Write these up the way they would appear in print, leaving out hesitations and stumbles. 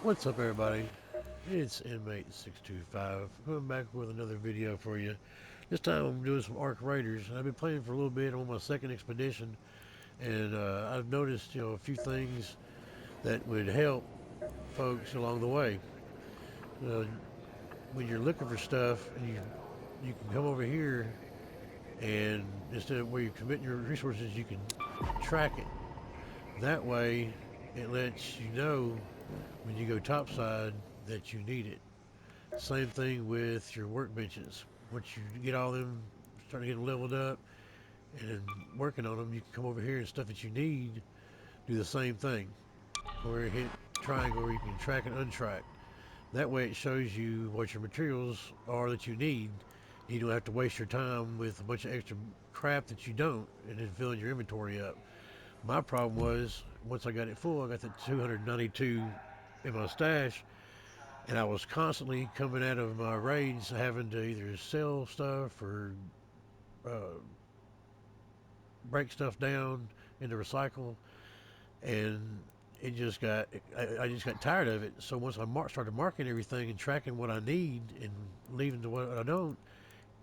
What's up, everybody? It's Inmate625 coming back with another video for you. This time I'm doing some Ark Raiders. I've been playing for a little bit on my second expedition, and I've noticed, a few things that would help folks along the way. Uh, when you're looking for stuff, and you can come over here, and instead of where you commit your resources, you can track it. That way, it lets you know when you go topside that you need it. Same thing with your workbenches. Once you get all them, start to get them leveled up and working on them, you can come over here and stuff that you need, do the same thing. Or hit triangle where you can track and untrack. That way it shows you what your materials are that you need. You don't have to waste your time with a bunch of extra crap that you don't and then filling your inventory up. My problem was once I got it full, I got the 292 in my stash, and I was constantly coming out of my raids having to either sell stuff or uh, break stuff down into recycle, and it just got I just got tired of it. So once I started marking everything and tracking what I need and leaving to what I don't,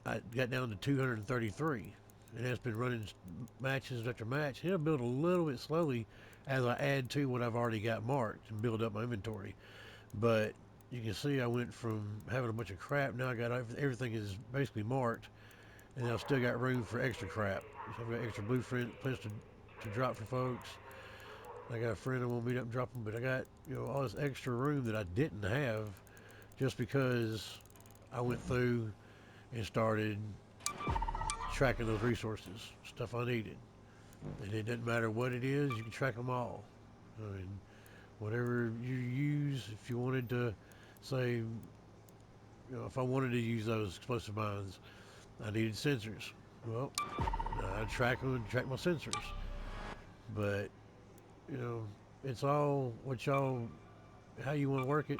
I got down to 233, and that's been running matches after match. It'll build a little bit slowly as I add to what I've already got marked and build up my inventory. But you can see I went from having a bunch of crap. Now I got everything is basically marked, and I've still got room for extra crap. So I've got extra blueprints to drop for folks. I got a friend I want to meet up and drop them, but I got all this extra room that I didn't have just because I went through and started tracking those resources, stuff I needed, and it doesn't matter what it is, you can track them all. I mean, whatever you use, if you wanted to say, if I wanted to use those explosive mines, I needed sensors. Well, I track them and track my sensors. But, you know, it's all what y'all, how you want to work it.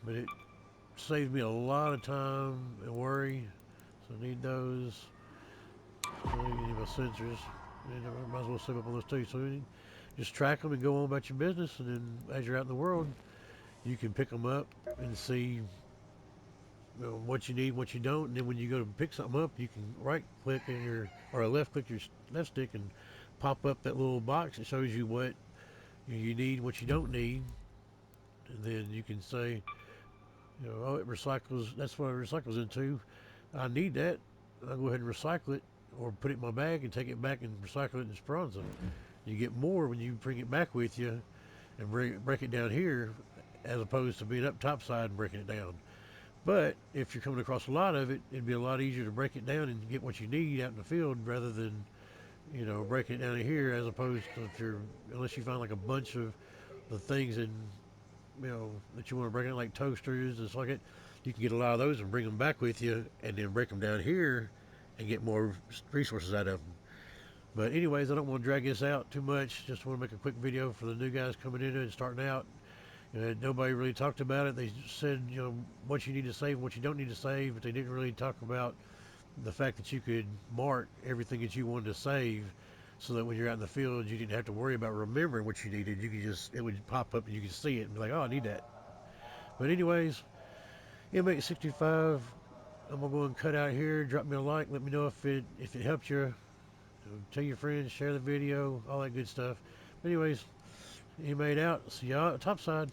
But it saves me a lot of time and worry. So I need those. I need my sensors. And I might as well save up on those too. So you just track them and go on about your business. And then as you're out in the world, you can pick them up and see what you need, what you don't, and then when you go to pick something up, you can right click in your or left click your left stick and pop up that little box that shows you what you need, what you don't need, and then you can say, oh, it recycles. That's what it recycles into. I need that. I'll go ahead and recycle it, or put it in my bag and take it back and recycle it in Esperanza. You get more when you bring it back with you and break it down here, as opposed to being up topside and breaking it down. But if you're coming across a lot of it, it'd be a lot easier to break it down and get what you need out in the field rather than, breaking it down here as opposed to unless you find like a bunch of the things in, that you want to break down like toasters and stuff like it, you can get a lot of those and bring them back with you and then break them down here and get more resources out of them. But anyways, I don't want to drag this out too much. Just want to make a quick video for the new guys coming in and starting out. Nobody really talked about it. They said, what you need to save and what you don't need to save, but they didn't really talk about the fact that you could mark everything that you wanted to save so that when you're out in the field, you didn't have to worry about remembering what you needed. You could it would pop up and you could see it and be like, oh, I need that. But anyways, MX65, I'm going to go and cut out here. Drop me a like. Let me know if it helped you. Tell your friends, share the video, all that good stuff. But anyways, you made out. See y'all topside.